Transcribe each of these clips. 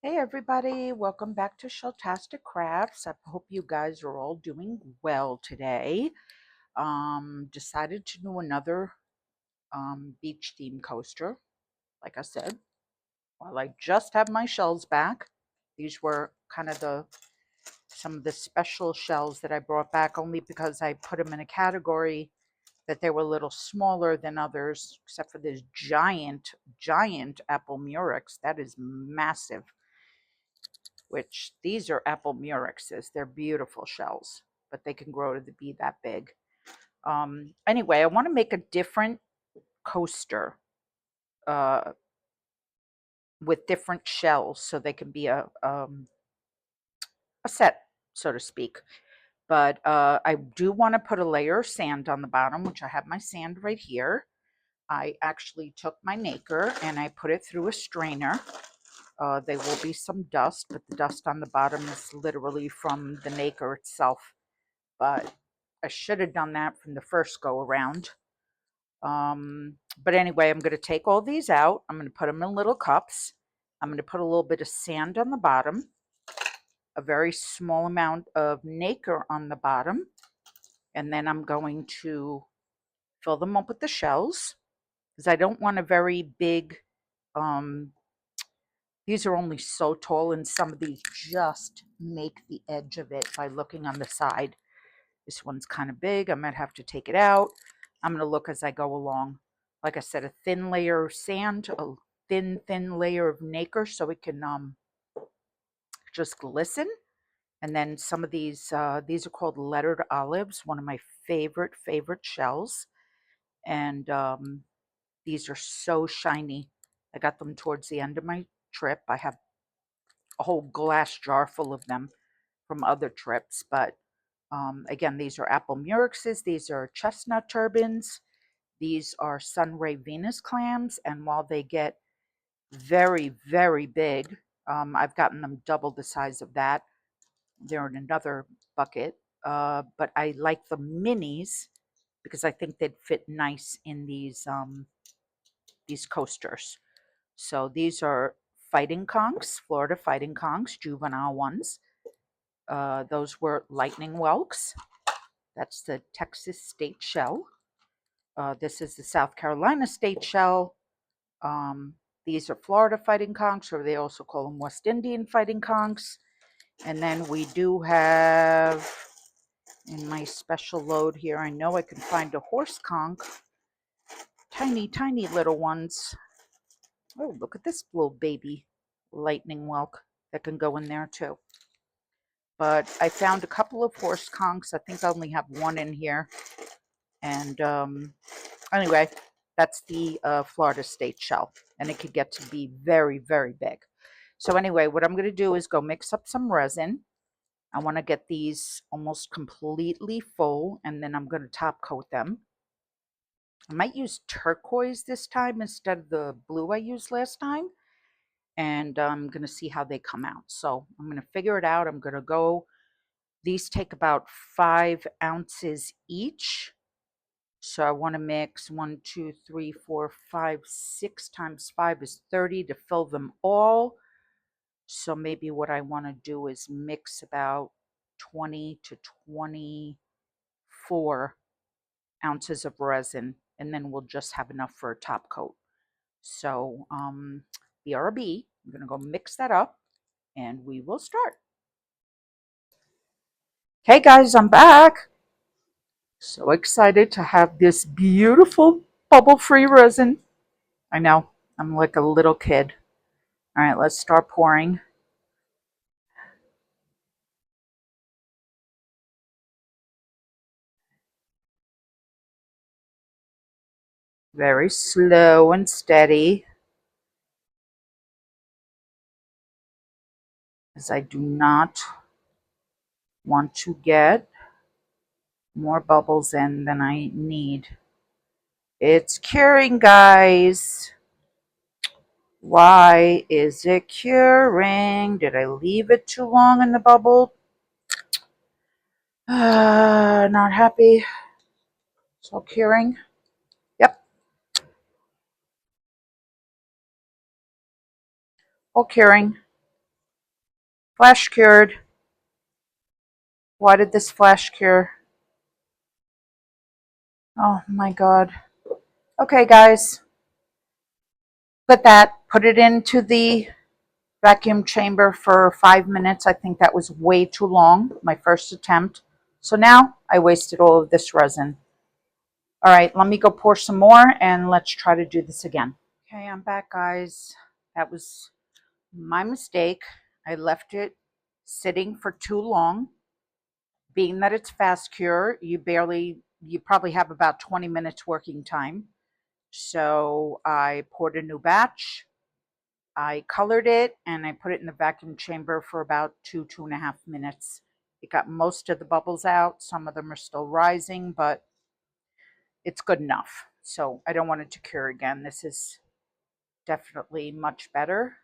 Hey everybody, welcome back to Shelltastic Crafts. I hope you guys are all doing well today. Decided to do another beach theme coaster. Like I said, while I just have my shells back, these were kind of some of the special shells that I brought back only because I put them in a category that they were a little smaller than others, except for this giant apple murex. That is massive. Which these are apple murexes. They're beautiful shells, but they can grow to be that big. Anyway, I want to make a different coaster uh, with different shells so they can be a set, so to speak. But I do want to put a layer of sand on the bottom, which I have my sand right here. I actually took my nacre and I put it through a strainer. There will be some dust, but the dust on the bottom is literally from the nacre itself. But I should have done that from the first go around. But anyway, I'm going to take all these out. I'm going to put them in little cups. I'm going to put a little bit of sand on the bottom, a very small amount of nacre on the bottom, and then I'm going to fill them up with the shells because I don't want a very big, these are only so tall, and some of these just make the edge of it by looking on the side. This one's kind of big. I might have to take it out. I'm going to look as I go along. Like I said, a thin layer of sand, a thin layer of nacre so it can just glisten. And then some of these are called lettered olives, one of my favorite shells. And these are so shiny. I got them towards the end of my trip. I have a whole glass jar full of them from other trips, but again, these are apple murexes. These are chestnut turbans. These are sunray Venus clams. And while they get very, very big, I've gotten them double the size of that. They're in another bucket. But I like the minis because I think they'd fit nice in these coasters. So these are fighting conchs, Florida fighting conchs, juvenile ones. Those were lightning whelks. That's the Texas state shell. This is the South Carolina state shell. These are Florida fighting conchs, or they also call them West Indian fighting conchs. And then we do have, in my special load here, I know I can find a horse conch. Tiny, tiny little ones. Oh, look at this little baby lightning whelk that can go in there too. But I found a couple of horse conchs. I think I only have one in here. And anyway, that's the Florida state shell, and it could get to be very, very big. So anyway, what I'm going to do is go mix up some resin. I want to get these almost completely full, and then I'm going to top coat them. I might use turquoise this time instead of the blue I used last time, and I'm going to see how they come out. So I'm going to figure it out. I'm going to go, these take about 5 ounces each. So I want to mix 1, 2, 3, 4, 5, 6 times 5 is 30 to fill them all. So maybe what I want to do is mix about 20 to 24 ounces of resin, and then we'll just have enough for a top coat. So BRB, I'm going to go mix that up and we will start. Hey guys, I'm back. So excited to have this beautiful bubble-free resin. I know, I'm like a little kid. All right, let's start pouring. Very slow and steady, as I do not want to get more bubbles in than I need. It's curing, guys. Why is it curing? Did I leave it too long in the bubble? Not happy. It's all curing. Yep. All curing. Flash cured. Why did this flash cure? Oh my God. Okay, guys. Put it into the vacuum chamber for 5 minutes. I think that was way too long, my first attempt. So now I wasted all of this resin. All right, let me go pour some more and let's try to do this again. Okay, I'm back, guys. That was my mistake. I left it sitting for too long. Being that it's fast cure, you probably have about 20 minutes working time. So I poured a new batch. I colored it and I put it in the vacuum chamber for about 2.5 minutes. It got most of the bubbles out. Some of them are still rising, but it's good enough. So I don't want it to cure again. This is definitely much better.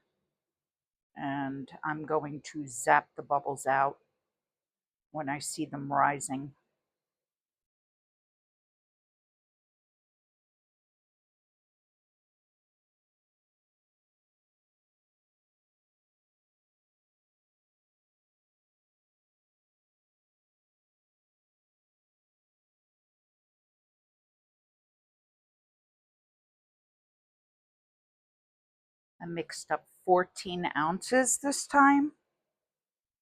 And I'm going to zap the bubbles out when I see them rising. I mixed up 14 ounces this time,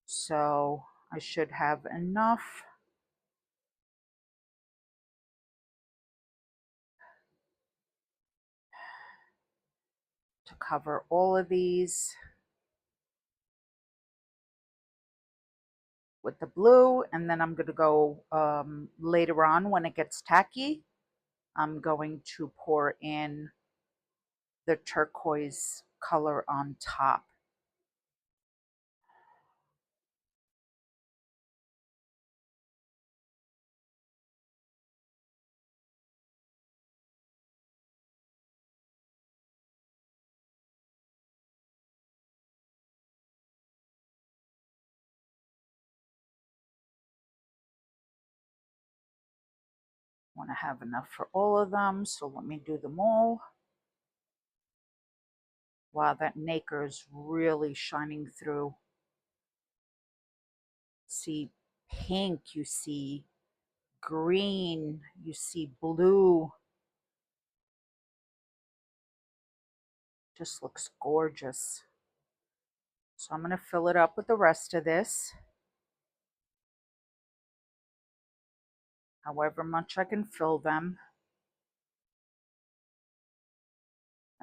so I should have enough to cover all of these with the blue. And then I'm going to go later on when it gets tacky, I'm going to pour in the turquoise color on top. Want to have enough for all of them, so let me do them all. Wow, that nacre is really shining through. See pink, you see green, you see blue. Just looks gorgeous. So I'm going to fill it up with the rest of this. However much I can fill them.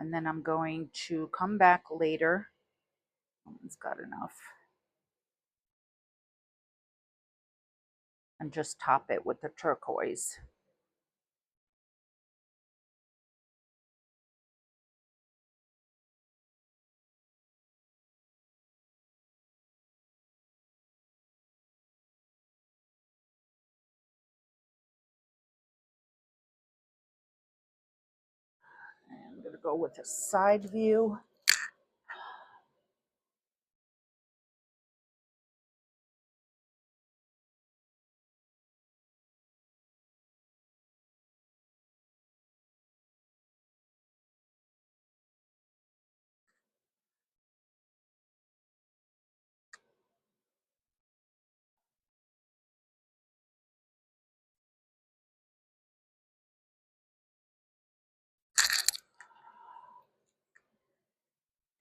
And then I'm going to come back later. It's got enough. And just top it with the turquoise. And I'm going to go with a side view.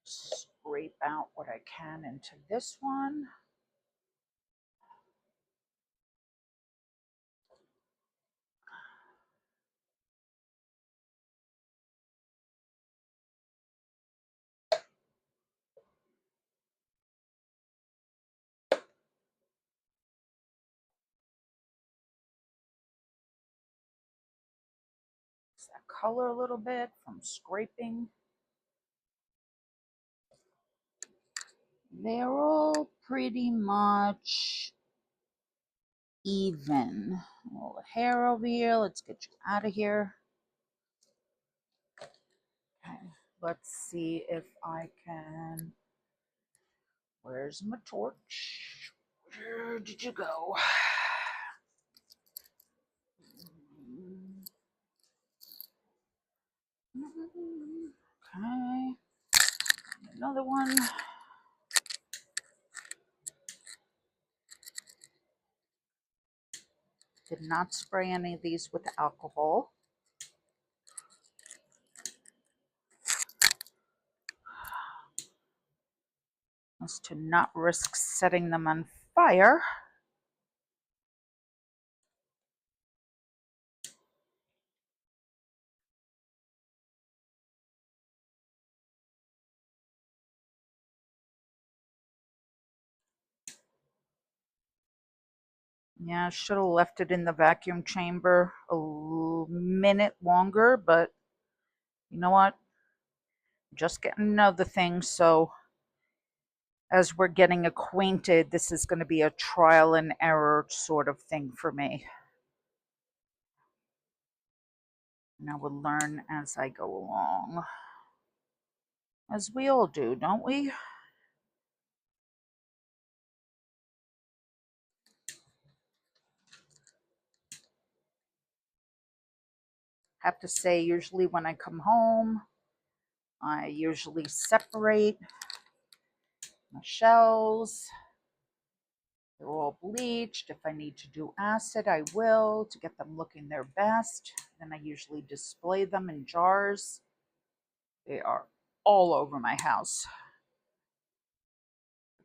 Scrape out what I can into this one. That color a little bit from scraping. They're all pretty much even. A little hair over here. Let's get you out of here. Okay, let's see if I can. Where's my torch? Where did you go? Okay, another one. Did not spray any of these with alcohol. As to not risk setting them on fire. Yeah, I should have left it in the vacuum chamber a minute longer, but you know what? Just getting to know the thing, so as we're getting acquainted, this is going to be a trial and error sort of thing for me. And I will learn as I go along. As we all do, don't we? Have to say, usually when I come home, I usually separate my shells. They're all bleached. If I need to do acid, I will to get them looking their best. Then I usually display them in jars. They are all over my house.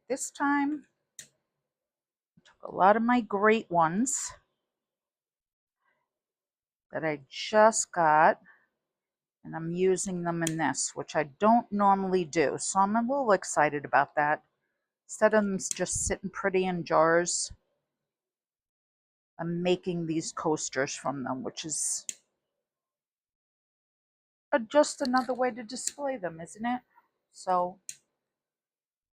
This time, I took a lot of my great ones that I just got, and I'm using them in this, which I don't normally do. So I'm a little excited about that. Instead of them just sitting pretty in jars, I'm making these coasters from them, which is just another way to display them, isn't it? So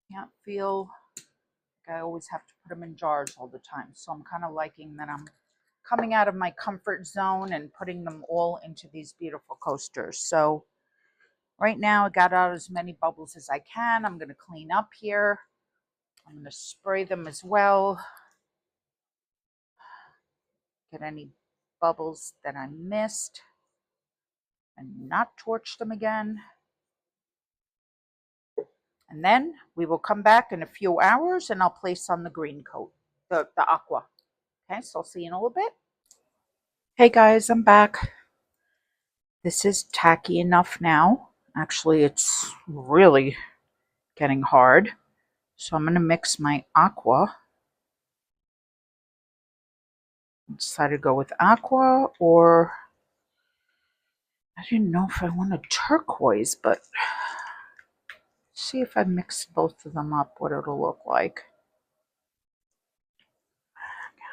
can't feel like I always have to put them in jars all the time. So I'm kind of liking that I'm coming out of my comfort zone and putting them all into these beautiful coasters. So right now I got out as many bubbles as I can. I'm going to clean up here. I'm going to spray them as well. Get any bubbles that I missed and not torch them again. And then we will come back in a few hours and I'll place on the green coat, the aqua. Okay, so I'll see you in a little bit. Hey guys, I'm back. This is tacky enough now. Actually, it's really getting hard. So I'm going to mix my aqua. I decided to go with aqua, or I didn't know if I wanted turquoise, but see if I mix both of them up, what it'll look like.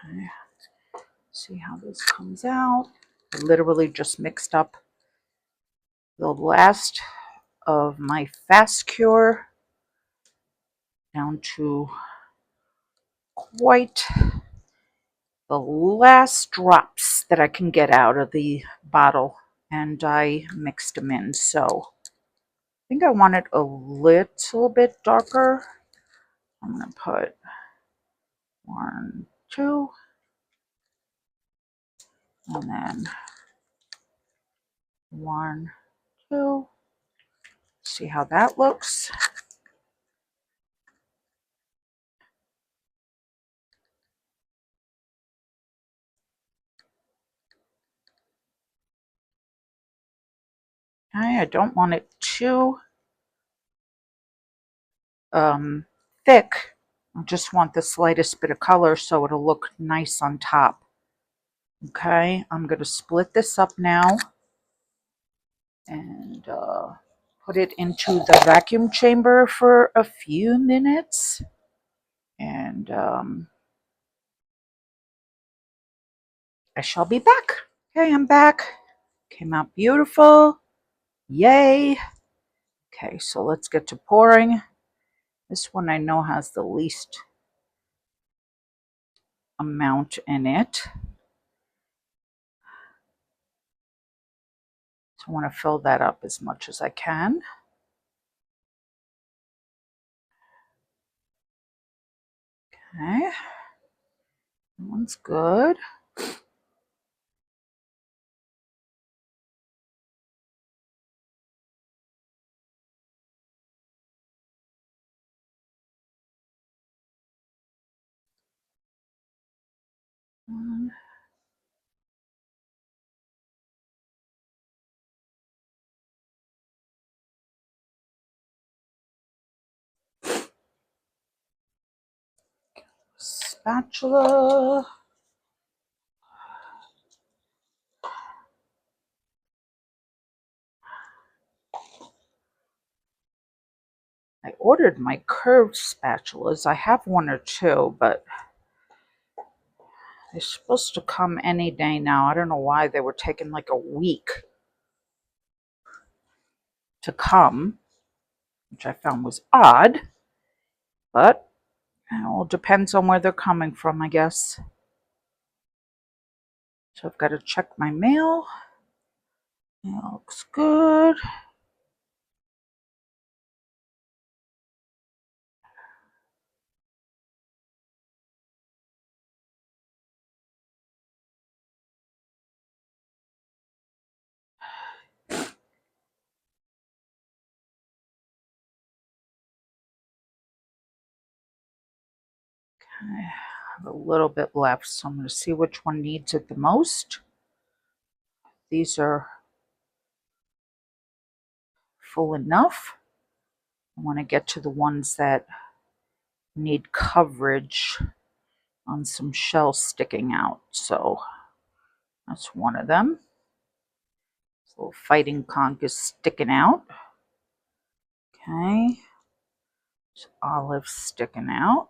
Okay. See how this comes out. I literally just mixed up the last of my fast cure down to quite the last drops that I can get out of the bottle, and I mixed them in. So I think I want it a little bit darker. I'm going to put 1, 2, and then 1, 2. See how that looks. Okay, I don't want it too thick. I just want the slightest bit of color so it'll look nice on top. Okay, I'm going to split this up now and put it into the vacuum chamber for a few minutes. And I shall be back. Okay, I'm back. Came out beautiful. Yay. Okay, so let's get to pouring. This one I know has the least amount in it. So I want to fill that up as much as I can. Okay, that one's good. spatula. I ordered my curved spatulas. I have one or two, but they're supposed to come any day now. I don't know why they were taking like a week to come, which I found was odd, but it all depends on where they're coming from, I guess. So I've got to check my mail. It looks good. I have a little bit left, so I'm going to see which one needs it the most. These are full enough. I want to get to the ones that need coverage on some shells sticking out. So that's one of them. This little fighting conch is sticking out. Okay. This olive sticking out.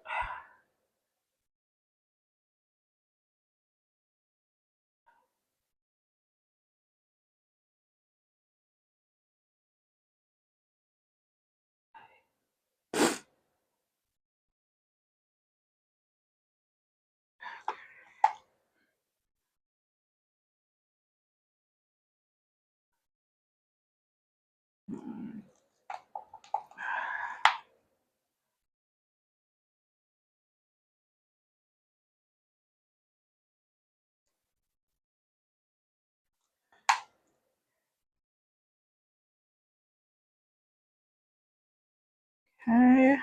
Okay.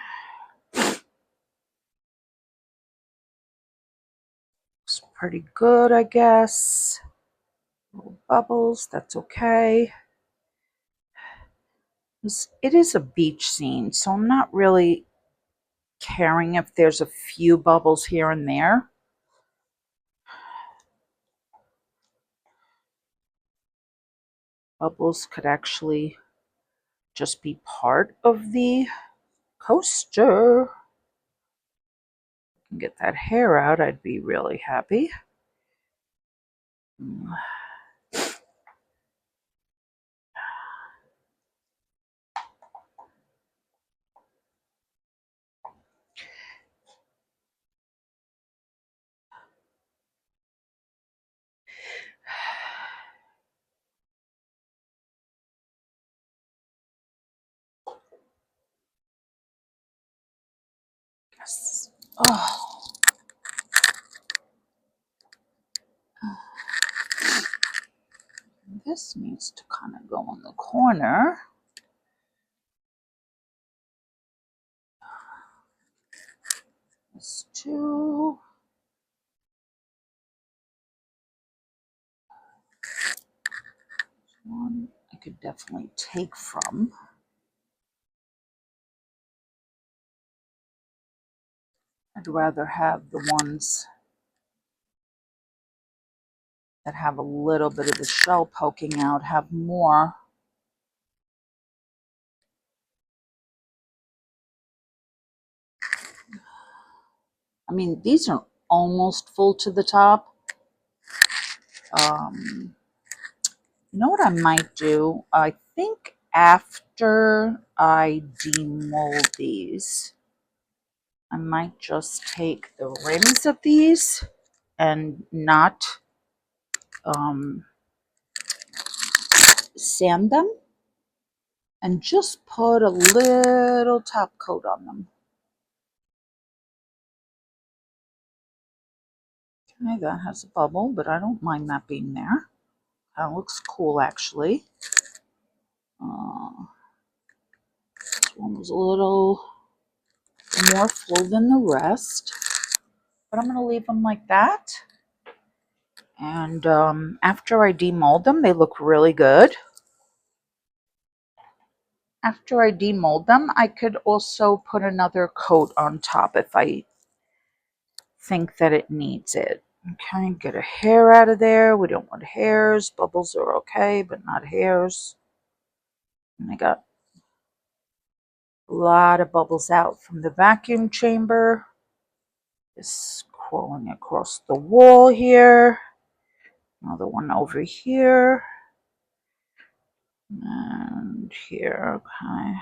Looks pretty good, I guess. Little bubbles, that's okay. It is a beach scene, so I'm not really caring if there's a few bubbles here and there. Bubbles could actually just be part of the coaster. Get that hair out, I'd be really happy. Yes. Oh. This needs to kind of go in the corner. This too. One I could definitely take from. I'd rather have the ones that have a little bit of the shell poking out, have more. I mean, these are almost full to the top. You know what I might do? I think after I demold these, I might just take the rims of these and not sand them and just put a little top coat on them. Okay, that has a bubble, but I don't mind that being there. That looks cool, actually. This one was a little more full than the rest, but I'm going to leave them like that. And after I demold them, they look really good. After I demold them, I could also put another coat on top if I think that it needs it. Okay, get a hair out of there. We don't want hairs. Bubbles are okay, but not hairs. And I got a lot of bubbles out from the vacuum chamber. Just crawling across the wall here. Another one over here. And here, okay.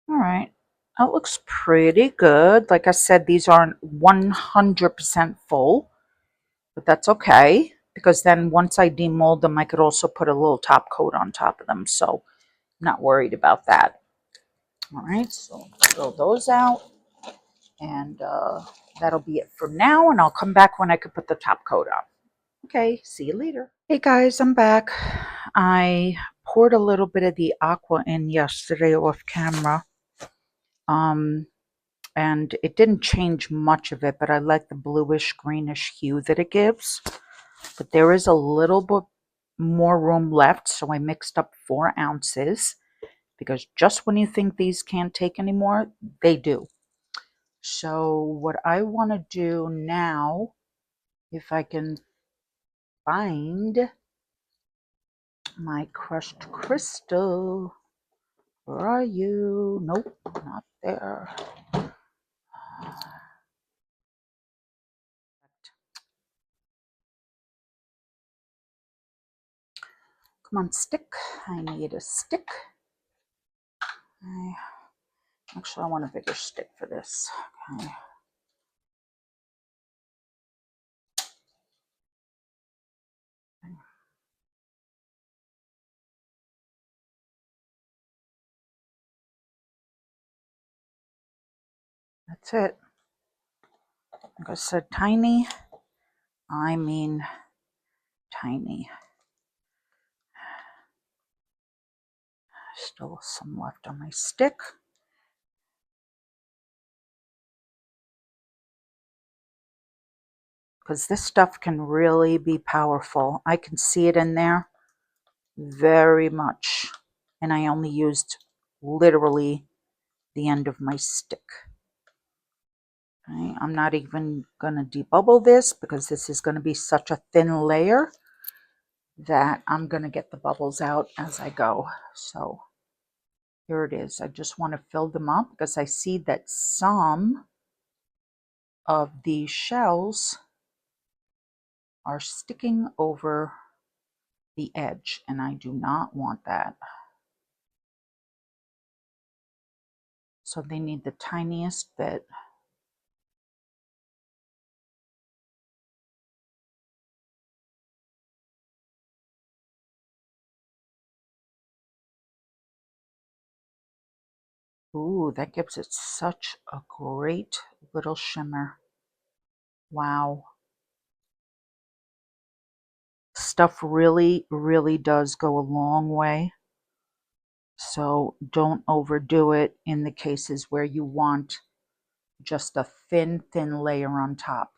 All right. That looks pretty good. Like I said, these aren't 100% full, but that's okay. Because then once I demold them, I could also put a little top coat on top of them. So I'm not worried about that. All right, so throw those out. And that'll be it for now. And I'll come back when I can put the top coat on. Okay, see you later. Hey guys, I'm back. I poured a little bit of the aqua in yesterday off camera. And it didn't change much of it, but I like the bluish greenish hue that it gives. But there is a little bit more room left, so I mixed up 4 ounces, because just when you think these can't take anymore, they do. So what I want to do now, if I can find my crushed crystal. Where are you? Nope, not there. Come on, stick. I need a stick. Actually, I want a bigger stick for this. Okay. That's it. Like I said, tiny. I mean tiny. Still some left on my stick. Because this stuff can really be powerful. I can see it in there very much. And I only used literally the end of my stick. Okay, I'm not even going to debubble this because this is going to be such a thin layer that I'm going to get the bubbles out as I go. So here it is. I just want to fill them up because I see that some of these shells are sticking over the edge, and I do not want that. So they need the tiniest bit. Ooh, that gives it such a great little shimmer. Wow. Stuff really, really does go a long way. So don't overdo it in the cases where you want just a thin, thin layer on top.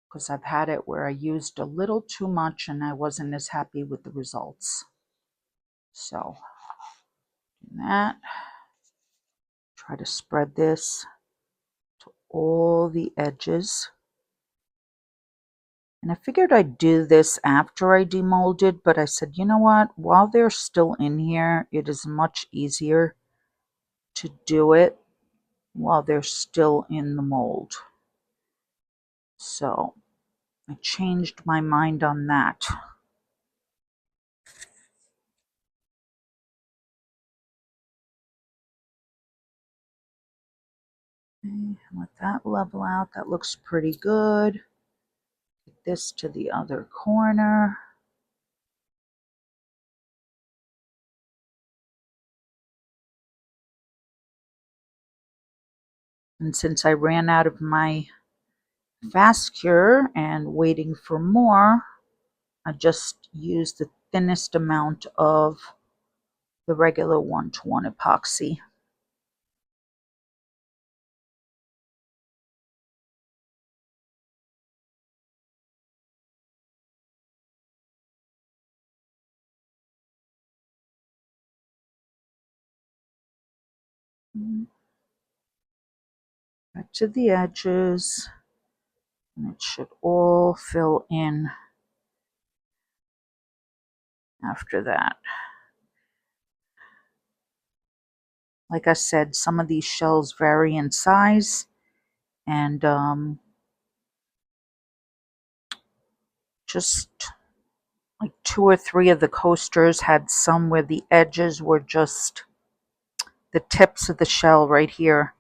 Because I've had it where I used a little too much and I wasn't as happy with the results. So do that. Try to spread this to all the edges. And I figured I'd do this after I demolded, but I said, you know what? While they're still in here, it is much easier to do it while they're still in the mold. So I changed my mind on that. Okay, let that level out. That looks pretty good. Get this to the other corner. And since I ran out of my fast cure and waiting for more, I just used the thinnest amount of the regular 1:1 epoxy. back to the edges, and it should all fill in after that. Like I said, some of these shells vary in size, and just like 2 or 3 of the coasters had some where the edges were just, the tips of the shell right here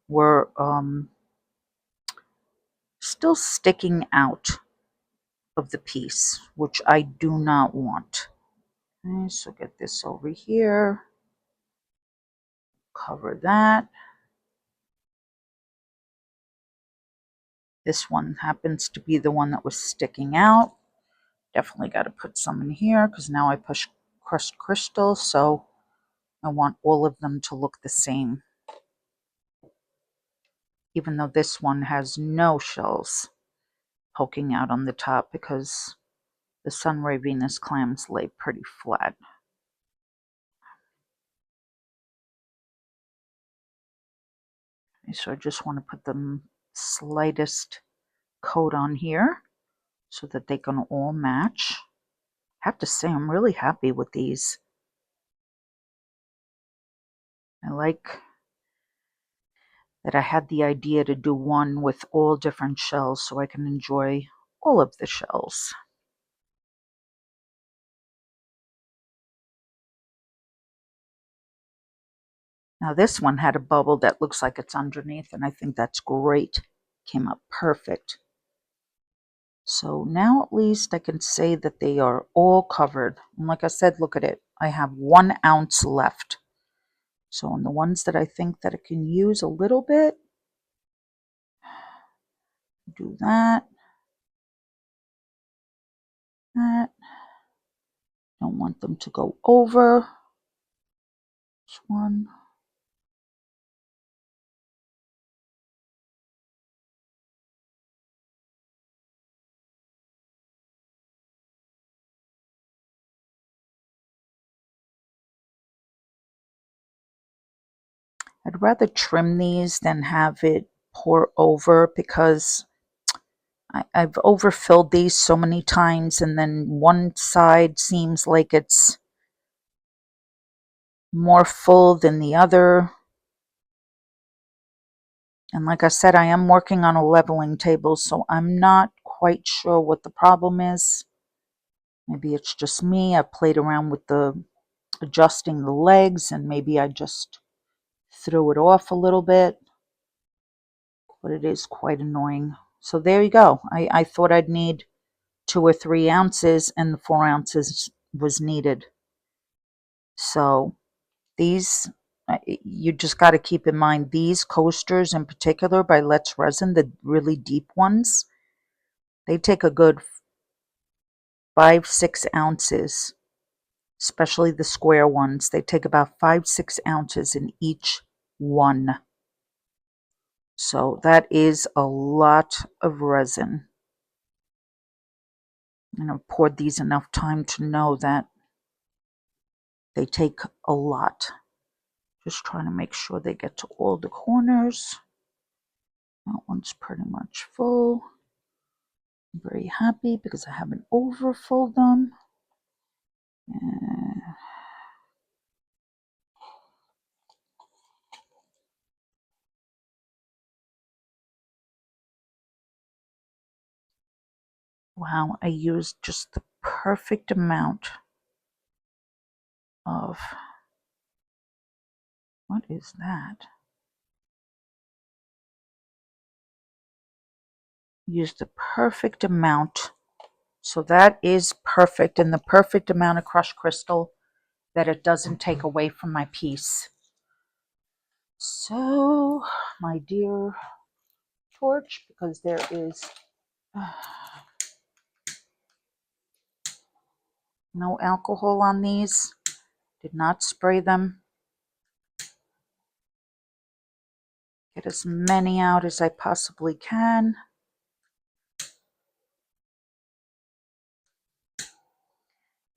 were still sticking out of the piece, which I do not want. Okay, so get this over here, cover that. This one happens to be the one that was sticking out. Definitely got to put some in here because now I push crushed crystal, so I want all of them to look the same. Even though this one has no shells poking out on the top because the Sunray Venus clams lay pretty flat. Okay, so I just want to put the slightest coat on here so that they can all match. I have to say, I'm really happy with these. I like that I had the idea to do one with all different shells so I can enjoy all of the shells. Now this one had a bubble that looks like it's underneath, and I think that's great. Came up perfect. So now at least I can say that they are all covered. And like I said, look at it. I have 1 ounce left. So on the ones that I think that I can use a little bit, do that. That. Don't want them to go over. This one. I'd rather trim these than have it pour over because I've overfilled these so many times, and then one side seems like it's more full than the other. And like I said, I am working on a leveling table, so I'm not quite sure what the problem is. Maybe it's just me. I played around with the adjusting the legs, and maybe I just threw it off a little bit. But it is quite annoying. So there you go. I thought I'd need 2 or 3 ounces, and the 4 ounces was needed. So these, you just got to keep in mind, these coasters in particular by Let's Resin, the really deep ones, they take a good 5-6 ounces, especially the square ones. They take about 5-6 ounces in each one. So that is a lot of resin. And I've poured these enough time to know that they take a lot. Just trying to make sure they get to all the corners. That one's pretty much full. I'm very happy because I haven't overfilled them. Wow, I used just the perfect amount of, what is that? Used the perfect amount. So that is perfect, and the perfect amount of crushed crystal that it doesn't take away from my piece. So, my dear torch, because there is no alcohol on these, did not spray them. Get as many out as I possibly can.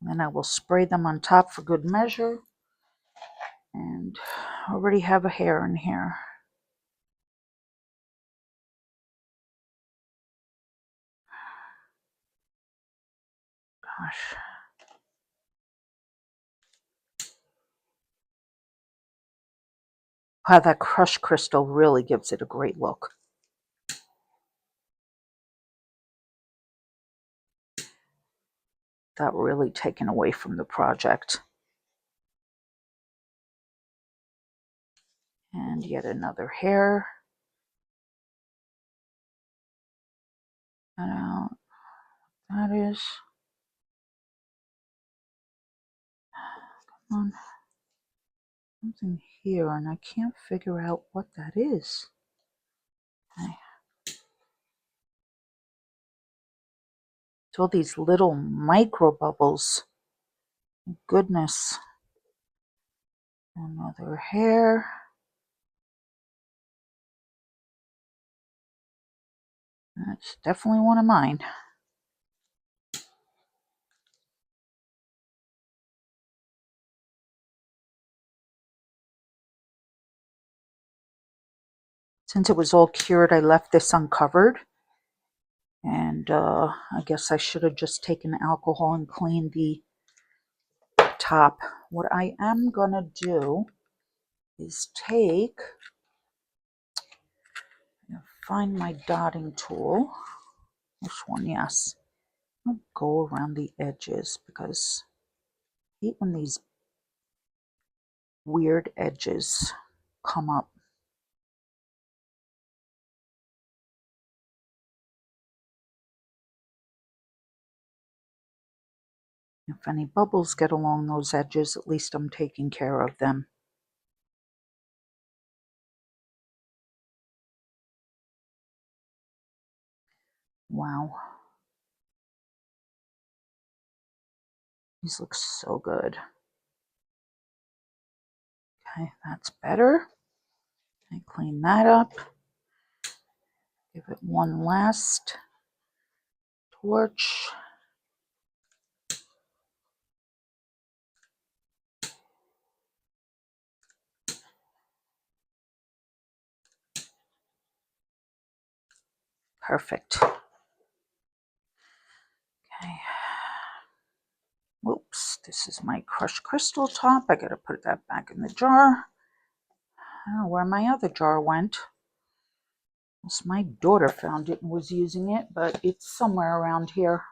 And then I will spray them on top for good measure. And I already have a hair in here. Gosh. Wow, that crushed crystal really gives it a great look. That really taken away from the project. And yet another hair. And that is. Come on. Something here, and I can't figure out what that is. Okay. It's all these little micro bubbles. Goodness. Another hair. That's definitely one of mine. Since it was all cured, I left this uncovered. And I guess I should have just taken alcohol and cleaned the top. What I am going to do is find my dotting tool. Which one? Yes. I'll go around the edges because I hate when these weird edges come up. If any bubbles get along those edges, at least I'm taking care of them. Wow. These look so good. Okay, that's better. I clean that up. Give it one last torch. Perfect. Okay. Whoops, this is my crushed crystal top. I gotta put that back in the jar. I don't know where my other jar went. My daughter found it and was using it, but it's somewhere around here.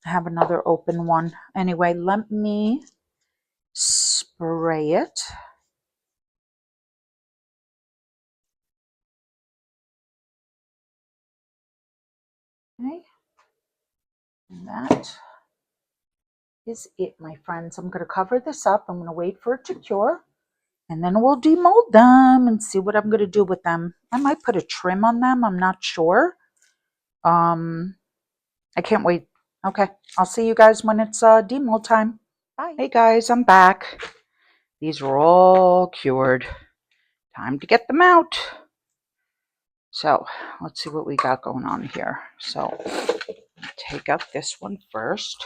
I have another open one. Anyway, let me spray it. Okay. And that is it, my friends. I'm going to cover this up. I'm going to wait for it to cure. And then we'll demold them and see what I'm going to do with them. I might put a trim on them. I'm not sure. I can't wait. Okay, I'll see you guys when it's demold time. Bye. Hey guys, I'm back. These are all cured. Time to get them out. So let's see what we got going on here. So take out this one first.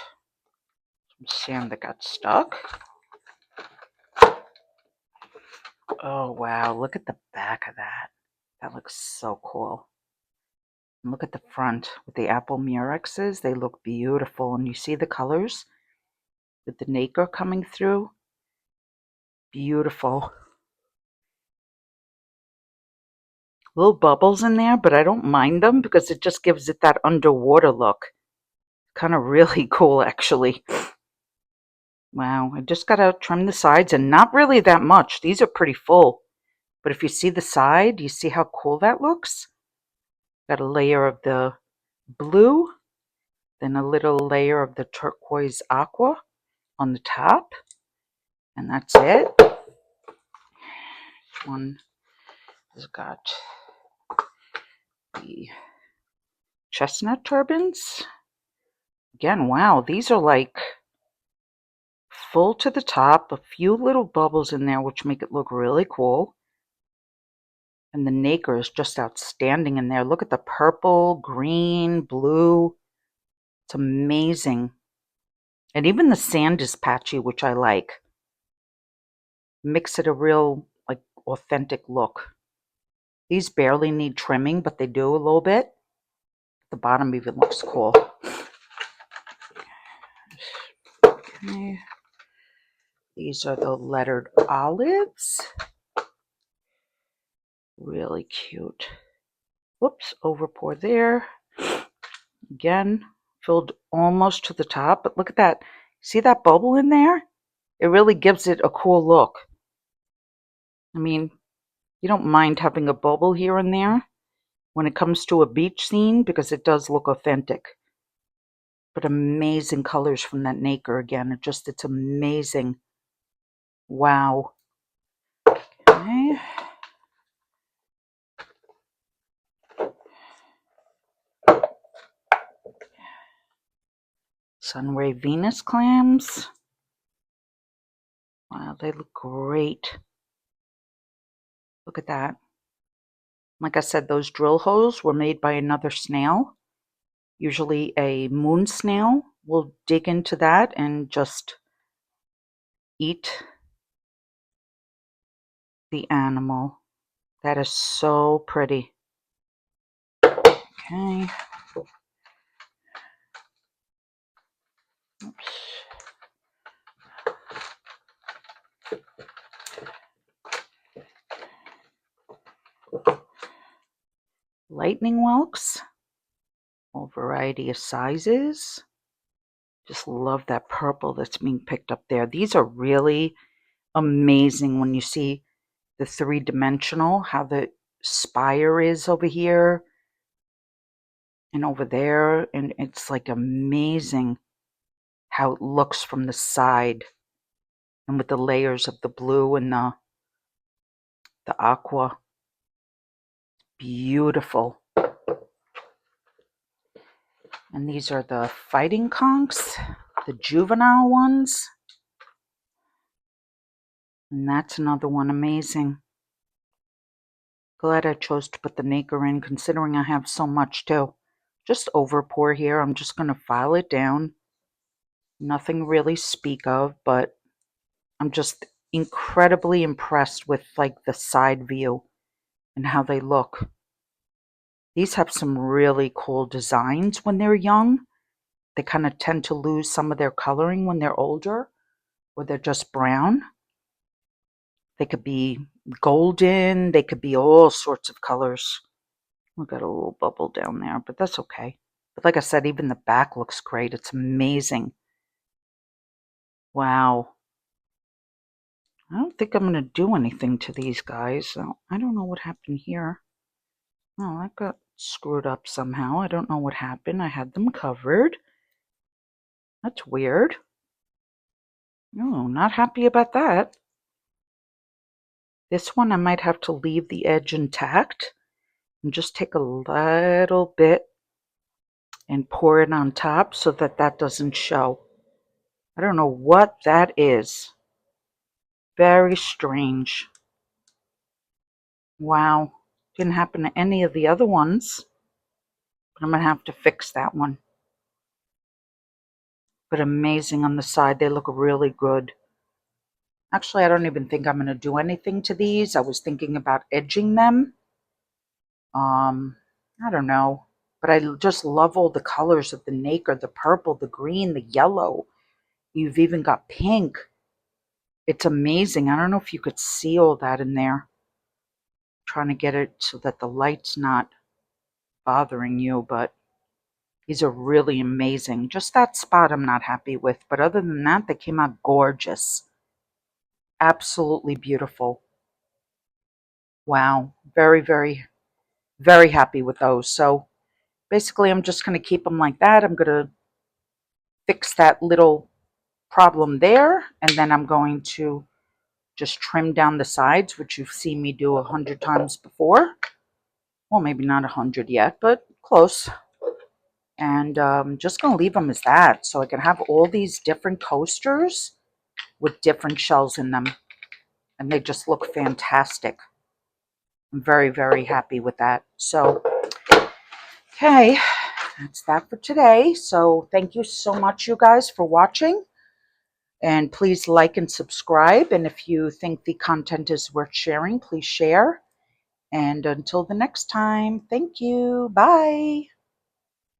Some sand that got stuck. Oh wow, look at the back of that. That looks so cool. And look at the front with the apple murexes. They look beautiful. And you see the colors with the nacre coming through. Beautiful. Little bubbles in there, but I don't mind them because it just gives it that underwater look. Kind of really cool, actually. Wow, I just got to trim the sides, and not really that much. These are pretty full. But if you see the side, you see how cool that looks? Got a layer of the blue, then a little layer of the turquoise aqua on the top. And that's it. One has got the chestnut turbans. Again, wow, these are like full to the top, a few little bubbles in there which make it look really cool. And the nacre is just outstanding in there. Look at the purple, green, blue. It's amazing. And even the sand is patchy, which I like. Makes it a real, like, authentic look. These barely need trimming, but they do a little bit. The bottom even looks cool. Okay. These are the lettered olives. Really cute. Whoops, overpour there. Again, filled almost to the top, but look at that. See that bubble in there? It really gives it a cool look. I mean, you don't mind having a bubble here and there when it comes to a beach scene because it does look authentic. But amazing colors from that nacre again. It's amazing. Wow. Okay. Sunray Venus clams. Wow, they look great. Look at that. Like I said, those drill holes were made by another snail. Usually a moon snail will dig into that and just eat the animal. That is so pretty. Okay. Oops. Lightning whelks. All variety of sizes. Just love that purple that's being picked up there. These are really amazing when you see the three-dimensional, how the spire is over here and over there, and it's like amazing how it looks from the side, and with the layers of the blue and the aqua. Beautiful. And these are the fighting conchs, the juvenile ones. And that's another one amazing. Glad I chose to put the nacre in, considering I have so much too. Just overpour here. I'm just going to file it down. Nothing really speak of, but I'm just incredibly impressed with like the side view and how they look. These have some really cool designs when they're young. They kind of tend to lose some of their coloring when they're older, or they're just brown. They could be golden. They could be all sorts of colors. We got a little bubble down there, but that's okay. But like I said, even the back looks great. It's amazing. Wow. I don't think I'm going to do anything to these guys. So I don't know what happened here. Oh, I got screwed up somehow. I don't know what happened. I had them covered. That's weird. Oh, not happy about that. This one I might have to leave the edge intact and just take a little bit and pour it on top so that that doesn't show. I don't know what that is. Very strange. Wow. Didn't happen to any of the other ones. But I'm going to have to fix that one. But amazing on the side. They look really good. Actually, I don't even think I'm going to do anything to these. I was thinking about edging them. I don't know. But I just love all the colors of the nacre. The purple, the green, the yellow. You've even got pink. It's amazing. I don't know if you could see all that in there. I'm trying to get it so that the light's not bothering you, but these are really amazing. Just that spot I'm not happy with. But other than that, they came out gorgeous. Absolutely beautiful. Wow. Very, very, very happy with those. So basically, I'm just going to keep them like that. I'm going to fix that little problem there. And then I'm going to just trim down the sides, which you've seen me do 100 times before. Well, maybe not 100 yet, but close. And I'm just going to leave them as that. So I can have all these different coasters with different shells in them. And they just look fantastic. I'm very, very happy with that. So, okay, that's that for today. So thank you so much, you guys, for watching. And please like and subscribe. And if you think the content is worth sharing, please share. And until the next time, thank you. Bye.